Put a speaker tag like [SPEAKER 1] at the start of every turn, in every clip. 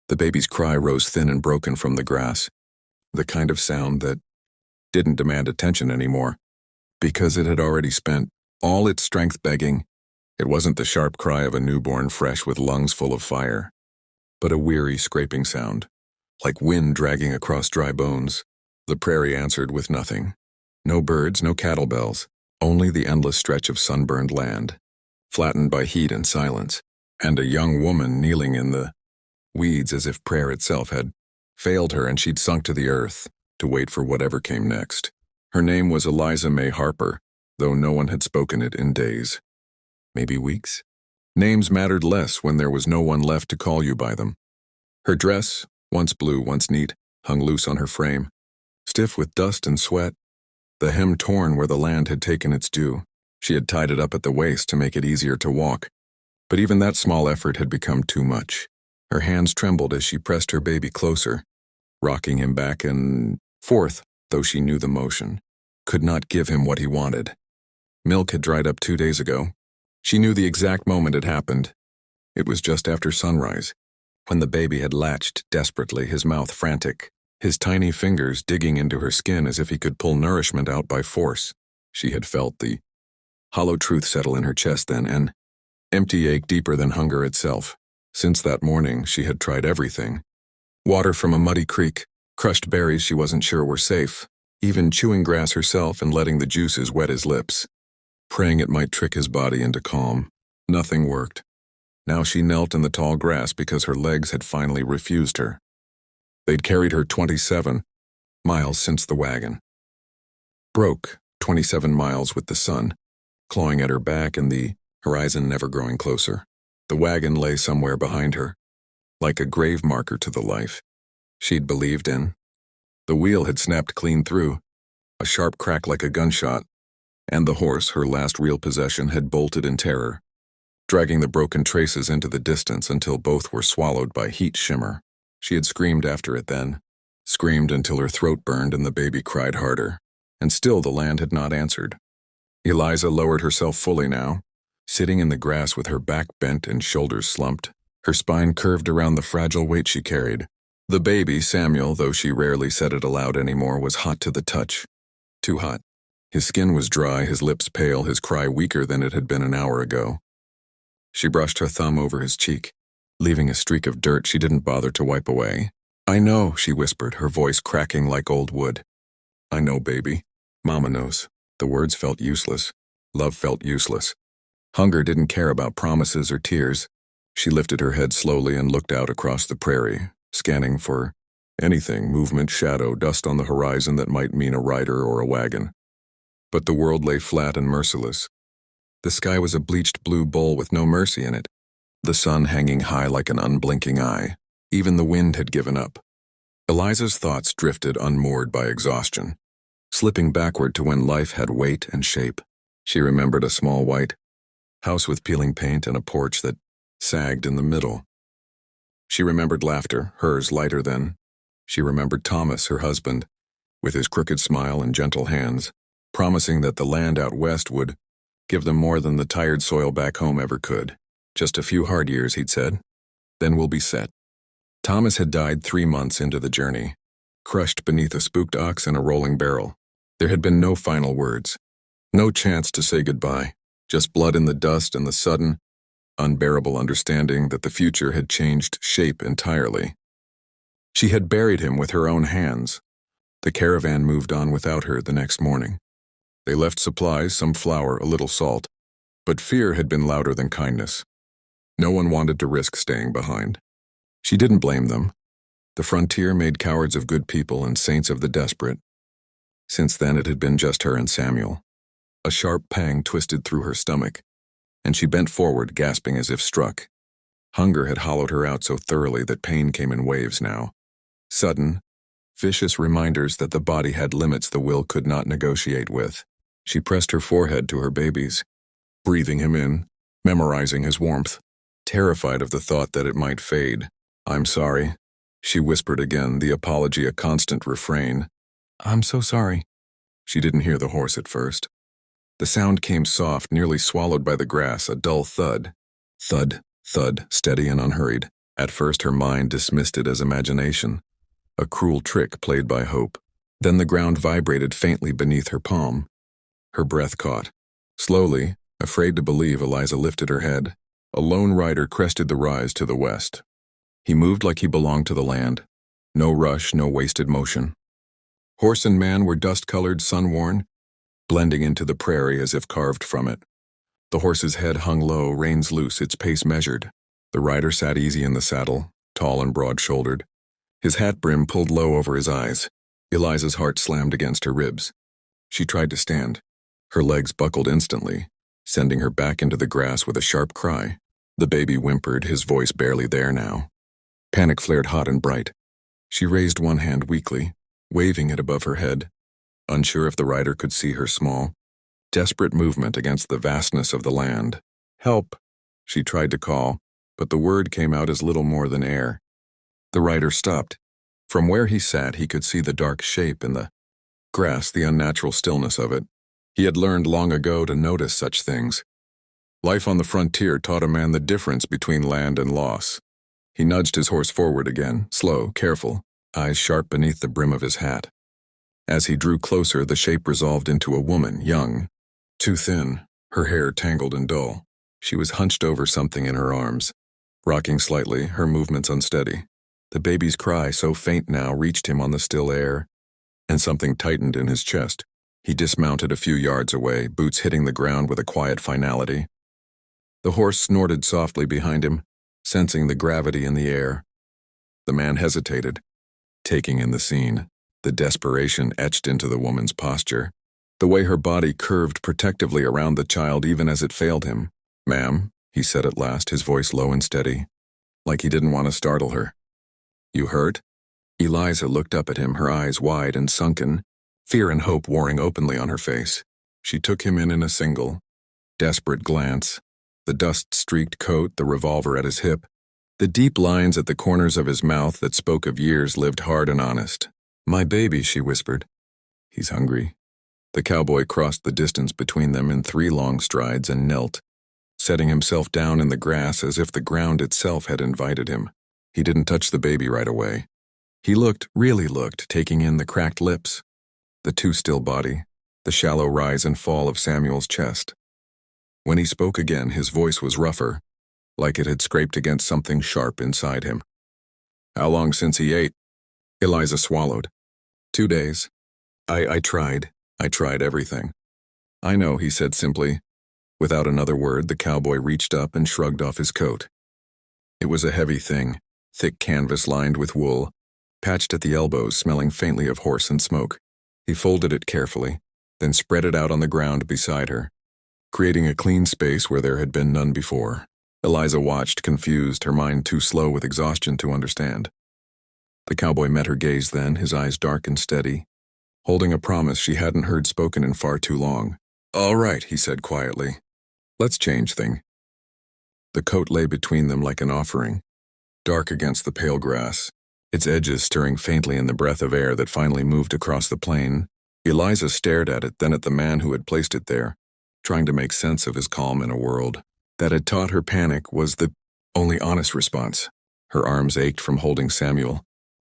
[SPEAKER 1] The baby's cry rose thin and broken from the grass, the kind of sound that didn't demand attention anymore, because it had already spent all its strength begging. It wasn't the sharp cry of a newborn fresh with lungs full of fire, but a weary scraping sound, like wind dragging across dry bones. The prairie answered with nothing. No birds, no cattle bells, only the endless stretch of sunburned land, flattened by heat and silence, and a young woman kneeling in the weeds as if prayer itself had failed her and she'd sunk to the earth to wait for whatever came next. Her name was Eliza May Harper, though no one had spoken it in days. Maybe weeks? Names mattered less when there was no one left to call you by them. Her dress, once blue, once neat, hung loose on her frame, stiff with dust and sweat, the hem torn where the land had taken its due. She had tied it up at the waist to make it easier to walk, but even that small effort had become too much. Her hands trembled as she pressed her baby closer, rocking him back and forth, though she knew the motion could not give him what he wanted. Milk had dried up 2 days ago. She knew the exact moment it happened. It was just after sunrise, when the baby had latched desperately, his mouth frantic, his tiny fingers digging into her skin as if he could pull nourishment out by force. She had felt the hollow truth settle in her chest then, an empty ache deeper than hunger itself. Since that morning, she had tried everything. Water from a muddy creek, crushed berries she wasn't sure were safe, even chewing grass herself and letting the juices wet his lips, praying it might trick his body into calm. Nothing worked. Now she knelt in the tall grass because her legs had finally refused her. They'd carried her 27 miles since the wagon broke, 27 miles with the sun clawing at her back and the horizon never growing closer. The wagon lay somewhere behind her, like a grave marker to the life she'd believed in. The wheel had snapped clean through, a sharp crack like a gunshot, and the horse, her last real possession, had bolted in terror, dragging the broken traces into the distance until both were swallowed by heat shimmer. She had screamed after it then, screamed until her throat burned and the baby cried harder, and still the land had not answered. Eliza lowered herself fully now, sitting in the grass with her back bent and shoulders slumped, her spine curved around the fragile weight she carried. The baby, Samuel, though she rarely said it aloud anymore, was hot to the touch. Too hot. His skin was dry, his lips pale, his cry weaker than it had been an hour ago. She brushed her thumb over his cheek, leaving a streak of dirt she didn't bother to wipe away. "I know," she whispered, her voice cracking like old wood. "I know, baby. Mama knows." The words felt useless. Love felt useless. Hunger didn't care about promises or tears. She lifted her head slowly and looked out across the prairie, scanning for anything, movement, shadow, dust on the horizon that might mean a rider or a wagon. But the world lay flat and merciless. The sky was a bleached blue bowl with no mercy in it, the sun hanging high like an unblinking eye. Even the wind had given up. Eliza's thoughts drifted unmoored by exhaustion, slipping backward to when life had weight and shape. She remembered a small white house with peeling paint and a porch that sagged in the middle. She remembered laughter, hers lighter than. She remembered Thomas, her husband, with his crooked smile and gentle hands, promising that the land out west would give them more than the tired soil back home ever could. "Just a few hard years," he'd said. "Then we'll be set." Thomas had died 3 months into the journey, crushed beneath a spooked ox and a rolling barrel. There had been no final words, no chance to say goodbye, just blood in the dust and the sudden, unbearable understanding that the future had changed shape entirely. She had buried him with her own hands. The caravan moved on without her the next morning. They left supplies, some flour, a little salt, but fear had been louder than kindness. No one wanted to risk staying behind. She didn't blame them. The frontier made cowards of good people and saints of the desperate. Since then it had been just her and Samuel. A sharp pang twisted through her stomach, and she bent forward, gasping as if struck. Hunger had hollowed her out so thoroughly that pain came in waves now. Sudden, vicious reminders that the body had limits the will could not negotiate with. She pressed her forehead to her baby's, breathing him in, memorizing his warmth, terrified of the thought that it might fade. "I'm sorry," she whispered again, the apology a constant refrain. "I'm so sorry." She didn't hear the horse at first. The sound came soft, nearly swallowed by the grass, a dull thud. Thud, thud, steady and unhurried. At first her mind dismissed it as imagination, a cruel trick played by hope. Then the ground vibrated faintly beneath her palm. Her breath caught. Slowly, afraid to believe, Eliza lifted her head. A lone rider crested the rise to the west. He moved like he belonged to the land. No rush, no wasted motion. Horse and man were dust-colored, sun-worn, blending into the prairie as if carved from it. The horse's head hung low, reins loose, its pace measured. The rider sat easy in the saddle, tall and broad-shouldered. His hat brim pulled low over his eyes. Eliza's heart slammed against her ribs. She tried to stand. Her legs buckled instantly, sending her back into the grass with a sharp cry. The baby whimpered, his voice barely there now. Panic flared hot and bright. She raised one hand weakly, waving it above her head, unsure if the rider could see her small, desperate movement against the vastness of the land. "Help," she tried to call, but the word came out as little more than air. The rider stopped. From where he sat, he could see the dark shape in the grass, the unnatural stillness of it. He had learned long ago to notice such things. Life on the frontier taught a man the difference between land and loss. He nudged his horse forward again, slow, careful, eyes sharp beneath the brim of his hat. As he drew closer, the shape resolved into a woman, young, too thin, her hair tangled and dull. She was hunched over something in her arms, rocking slightly, her movements unsteady. The baby's cry, so faint now, reached him on the still air, and something tightened in his chest. He dismounted a few yards away, boots hitting the ground with a quiet finality. The horse snorted softly behind him, sensing the gravity in the air. The man hesitated, taking in the scene, the desperation etched into the woman's posture, the way her body curved protectively around the child even as it failed him. "Ma'am," he said at last, his voice low and steady, like he didn't want to startle her. "You hurt?" Eliza looked up at him, her eyes wide and sunken, fear and hope warring openly on her face. She took him in a single, desperate glance, the dust-streaked coat, the revolver at his hip, the deep lines at the corners of his mouth that spoke of years lived hard and honest. "My baby," she whispered. "He's hungry." The cowboy crossed the distance between them in 3 long strides and knelt, setting himself down in the grass as if the ground itself had invited him. He didn't touch the baby right away. He looked, really looked, taking in the cracked lips, the too still body, the shallow rise and fall of Samuel's chest. When he spoke again, his voice was rougher, like it had scraped against something sharp inside him. "How long since he ate?" Eliza swallowed. 2 days. I tried everything." "I know," he said simply. Without another word, the cowboy reached up and shrugged off his coat. It was a heavy thing, thick canvas lined with wool, patched at the elbows, smelling faintly of horse and smoke. He folded it carefully, then spread it out on the ground beside her, creating a clean space where there had been none before. Eliza watched, confused, her mind too slow with exhaustion to understand. The cowboy met her gaze then, his eyes dark and steady, holding a promise she hadn't heard spoken in far too long. "All right," he said quietly. "Let's change thing." The coat lay between them like an offering, dark against the pale grass, its edges stirring faintly in the breath of air that finally moved across the plain. Eliza stared at it, then at the man who had placed it there, trying to make sense of his calm in a world that had taught her panic was the only honest response. Her arms ached from holding Samuel,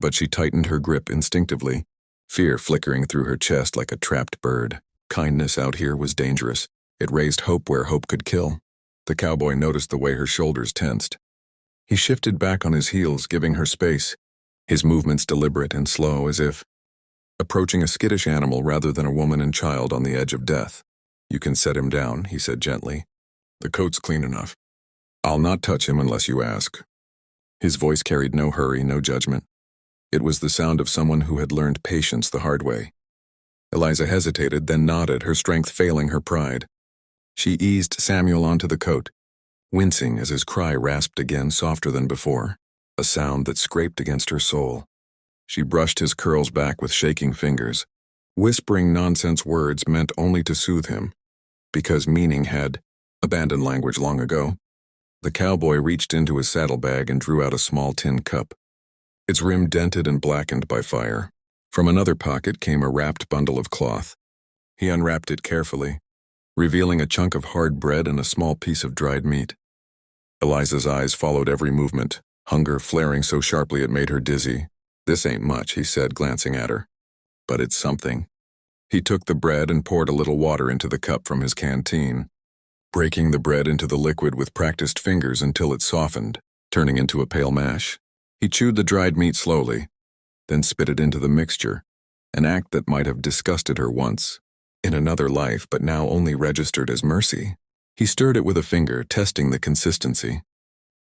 [SPEAKER 1] but she tightened her grip instinctively, fear flickering through her chest like a trapped bird. Kindness out here was dangerous. It raised hope where hope could kill. The cowboy noticed the way her shoulders tensed. He shifted back on his heels, giving her space, his movements deliberate and slow, as if approaching a skittish animal rather than a woman and child on the edge of death. "You can set him down," he said gently. "The coat's clean enough. I'll not touch him unless you ask." His voice carried no hurry, no judgment. It was the sound of someone who had learned patience the hard way. Eliza hesitated, then nodded, her strength failing her pride. She eased Samuel onto the coat, wincing as his cry rasped again, softer than before, a sound that scraped against her soul. She brushed his curls back with shaking fingers, whispering nonsense words meant only to soothe him, because meaning had abandoned language long ago. The cowboy reached into his saddlebag and drew out a small tin cup, its rim dented and blackened by fire. From another pocket came a wrapped bundle of cloth. He unwrapped it carefully, revealing a chunk of hard bread and a small piece of dried meat. Eliza's eyes followed every movement, hunger flaring so sharply it made her dizzy. "This ain't much," he said, glancing at her. "But it's something." He took the bread and poured a little water into the cup from his canteen, breaking the bread into the liquid with practiced fingers until it softened, turning into a pale mash. He chewed the dried meat slowly, then spit it into the mixture, an act that might have disgusted her once, in another life, but now only registered as mercy. He stirred it with a finger, testing the consistency.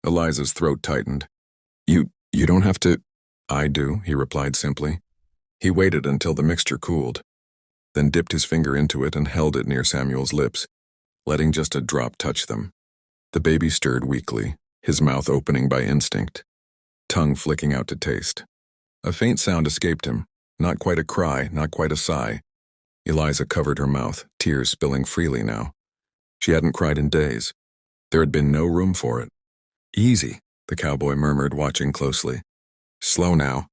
[SPEAKER 1] Eliza's throat tightened. You don't have to." "I do," he replied simply. He waited until the mixture cooled, then dipped his finger into it and held it near Samuel's lips, letting just a drop touch them. The baby stirred weakly, his mouth opening by instinct, tongue flicking out to taste. A faint sound escaped him, not quite a cry, not quite a sigh. Eliza covered her mouth, tears spilling freely now. She hadn't cried in days. There had been no room for it. "Easy," the cowboy murmured, watching closely. "Slow now."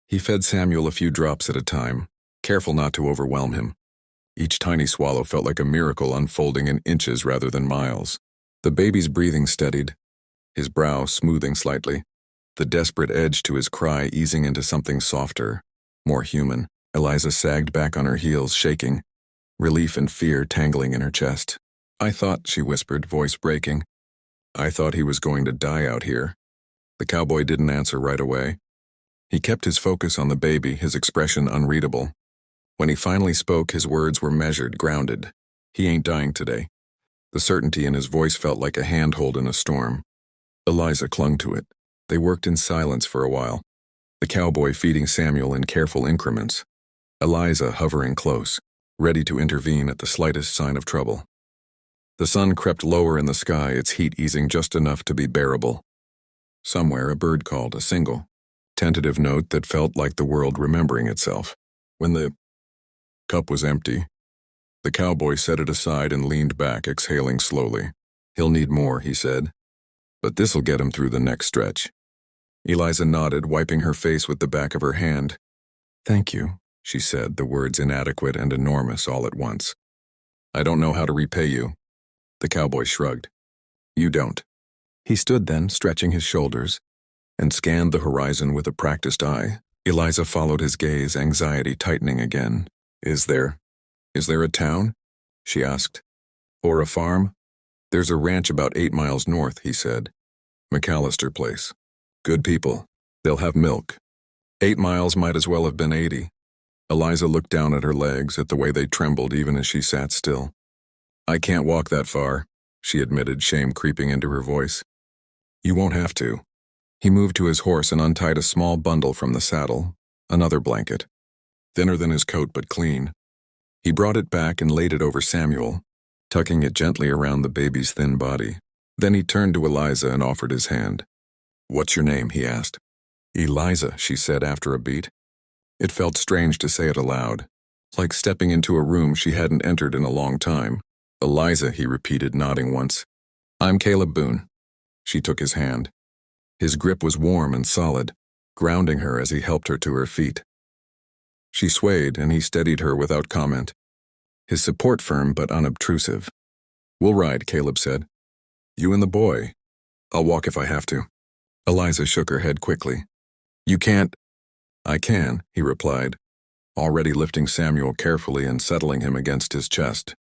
[SPEAKER 1] He fed Samuel a few drops at a time, careful not to overwhelm him. Each tiny swallow felt like a miracle unfolding in inches rather than miles. The baby's breathing steadied, his brow smoothing slightly, the desperate edge to his cry easing into something softer, more human. Eliza sagged back on her heels, shaking, relief and fear tangling in her chest. "I thought," she whispered, voice breaking, "I thought he was going to die out here." The cowboy didn't answer right away. He kept his focus on the baby, his expression unreadable. When he finally spoke, his words were measured, grounded. "He ain't dying today." The certainty in his voice felt like a handhold in a storm. Eliza clung to it. They worked in silence for a while, the cowboy feeding Samuel in careful increments, Eliza hovering close, ready to intervene at the slightest sign of trouble. The sun crept lower in the sky, its heat easing just enough to be bearable. Somewhere a bird called, a single, tentative note that felt like the world remembering itself. When the cup was empty, the cowboy set it aside and leaned back, exhaling slowly. "He'll need more," he said, "but this'll get him through the next stretch." Eliza nodded, wiping her face with the back of her hand. "Thank you," she said, the words inadequate and enormous all at once. "I don't know how to repay you." The cowboy shrugged. "You don't." He stood then, stretching his shoulders, and scanned the horizon with a practiced eye. Eliza followed his gaze, anxiety tightening again. Is there a town?" she asked. "Or a farm?" "There's a ranch about 8 miles north," he said. "McAllister place. Good people. They'll have milk." 8 miles might as well have been 80. Eliza looked down at her legs, at the way they trembled even as she sat still. "I can't walk that far," she admitted, shame creeping into her voice. "You won't have to." He moved to his horse and untied a small bundle from the saddle, another blanket, thinner than his coat but clean. He brought it back and laid it over Samuel, tucking it gently around the baby's thin body. Then he turned to Eliza and offered his hand. "What's your name?" he asked. "Eliza," she said after a beat. It felt strange to say it aloud, like stepping into a room she hadn't entered in a long time. "Eliza," he repeated, nodding once. "I'm Caleb Boone." She took his hand. His grip was warm and solid, grounding her as he helped her to her feet. She swayed, and he steadied her without comment, his support firm but unobtrusive. "We'll ride," Caleb said. "You and the boy. I'll walk if I have to." Eliza shook her head quickly. "You can't." "I can," he replied, already lifting Samuel carefully and settling him against his chest.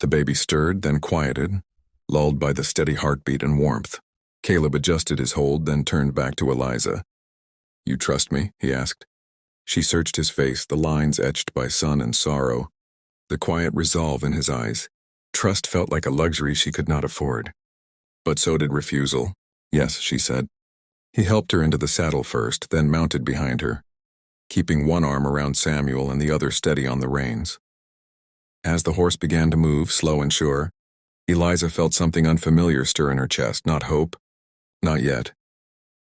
[SPEAKER 1] The baby stirred, then quieted, lulled by the steady heartbeat and warmth. Caleb adjusted his hold, then turned back to Eliza. "You trust me?" he asked. She searched his face, the lines etched by sun and sorrow, the quiet resolve in his eyes. Trust felt like a luxury she could not afford. But so did refusal. "Yes," she said. He helped her into the saddle first, then mounted behind her, keeping one arm around Samuel and the other steady on the reins. As the horse began to move, slow and sure, Eliza felt something unfamiliar stir in her chest, not hope, not yet,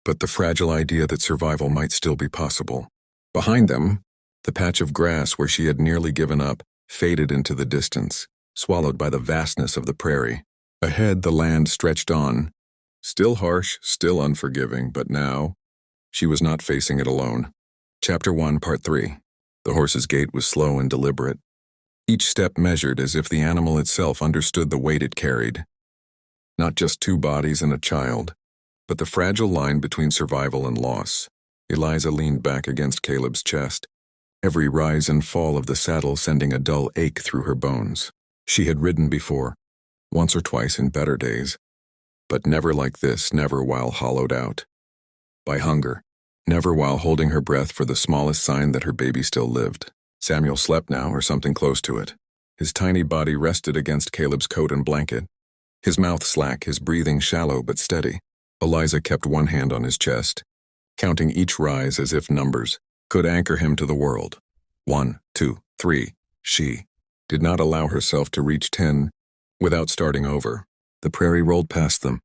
[SPEAKER 1] but the fragile idea that survival might still be possible. Behind them, the patch of grass where she had nearly given up faded into the distance, swallowed by the vastness of the prairie. Ahead, the land stretched on, still harsh, still unforgiving, but now, she was not facing it alone. Chapter 1, Part 3. The horse's gait was slow and deliberate, each step measured as if the animal itself understood the weight it carried. Not just 2 bodies and a child, But the fragile line between survival and loss. Eliza leaned back against Caleb's chest, every rise and fall of the saddle sending a dull ache through her bones. She had ridden before, once or twice in better days, but never like this, never while hollowed out by hunger, never while holding her breath for the smallest sign that her baby still lived. Samuel slept now, or something close to it. His tiny body rested against Caleb's coat and blanket, his mouth slack, his breathing shallow but steady. Eliza kept one hand on his chest, counting each rise as if numbers could anchor him to the world. 1, 2, 3. She did not allow herself to reach 10 without starting over. The prairie rolled past them,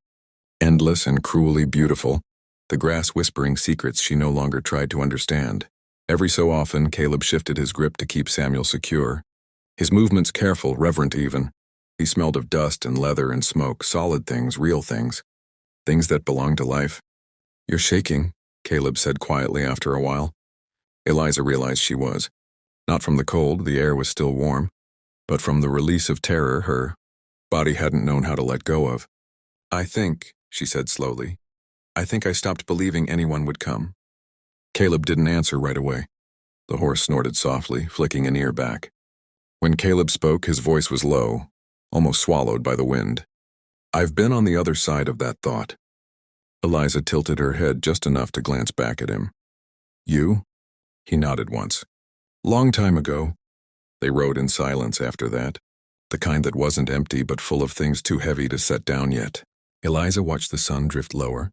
[SPEAKER 1] endless and cruelly beautiful, the grass whispering secrets she no longer tried to understand. Every so often, Caleb shifted his grip to keep Samuel secure, his movements careful, reverent even. He smelled of dust and leather and smoke, solid things, real things, things that belonged to life. "You're shaking," Caleb said quietly after a while. Eliza realized she was. Not from the cold, the air was still warm, but from the release of terror her body hadn't known how to let go of. "I think," she said slowly, "I think I stopped believing anyone would come." Caleb didn't answer right away. The horse snorted softly, flicking an ear back. When Caleb spoke, his voice was low, almost swallowed by the wind. "I've been on the other side of that thought." Eliza tilted her head just enough to glance back at him. "You?" He nodded once. "Long time ago." They rode in silence after that, the kind that wasn't empty but full of things too heavy to set down yet. Eliza watched the sun drift lower,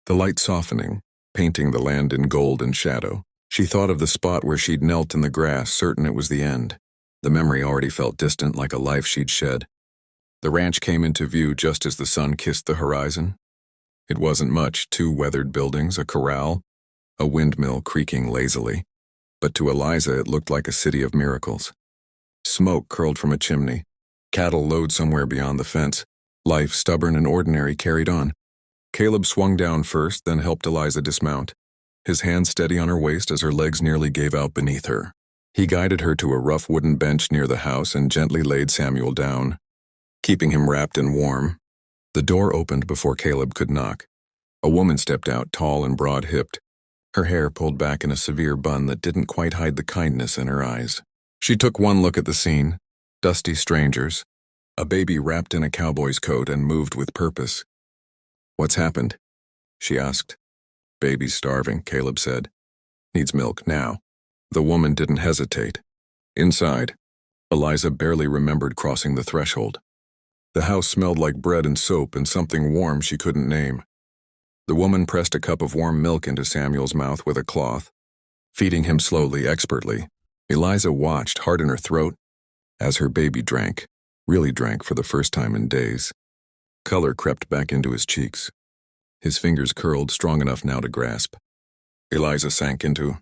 [SPEAKER 1] the light softening, painting the land in gold and shadow. She thought of the spot where she'd knelt in the grass, certain it was the end. The memory already felt distant, like a life she'd shed. The ranch came into view just as the sun kissed the horizon. It wasn't much, 2 weathered buildings, a corral, a windmill creaking lazily. But to Eliza it looked like a city of miracles. Smoke curled from a chimney, cattle lowed somewhere beyond the fence. Life, stubborn and ordinary, carried on. Caleb swung down first, then helped Eliza dismount, his hand steady on her waist as her legs nearly gave out beneath her. He guided her to a rough wooden bench near the house and gently laid Samuel down, keeping him wrapped and warm. The door opened before Caleb could knock. A woman stepped out, tall and broad-hipped, her hair pulled back in a severe bun that didn't quite hide the kindness in her eyes. She took one look at the scene, dusty strangers, a baby wrapped in a cowboy's coat, and moved with purpose. "What's happened?" she asked. "Baby's starving," Caleb said. "Needs milk now." The woman didn't hesitate. Inside, Eliza barely remembered crossing the threshold. The house smelled like bread and soap and something warm she couldn't name. The woman pressed a cup of warm milk into Samuel's mouth with a cloth, feeding him slowly, expertly. Eliza watched, heart in her throat, as her baby drank, really drank for the first time in days. Color crept back into his cheeks. His fingers curled, strong enough now to grasp. Eliza sank into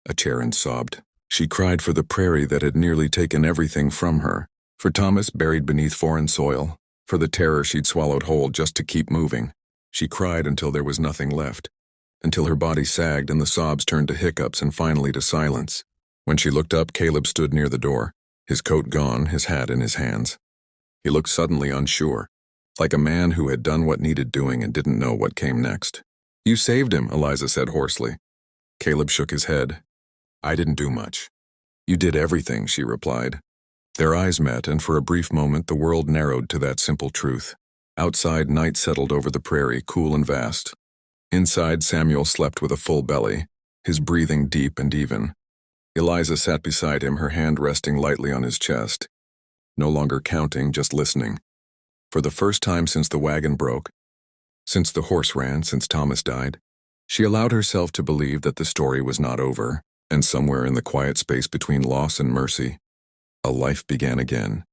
[SPEAKER 1] a chair and sobbed. She cried for the prairie that had nearly taken everything from her, for Thomas buried beneath foreign soil, for the terror she'd swallowed whole just to keep moving. She cried until there was nothing left, until her body sagged and the sobs turned to hiccups and finally to silence. When she looked up, Caleb stood near the door, his coat gone, his hat in his hands. He looked suddenly unsure, like a man who had done what needed doing and didn't know what came next. "You saved him," Eliza said hoarsely. Caleb shook his head. "I didn't do much." "You did everything," she replied. Their eyes met, and for a brief moment the world narrowed to that simple truth. Outside, night settled over the prairie, cool and vast. Inside, Samuel slept with a full belly, his breathing deep and even. Eliza sat beside him, her hand resting lightly on his chest, no longer counting, just listening. For the first time since the wagon broke, since the horse ran, since Thomas died, she allowed herself to believe that the story was not over, and somewhere in the quiet space between loss and mercy, a life began again.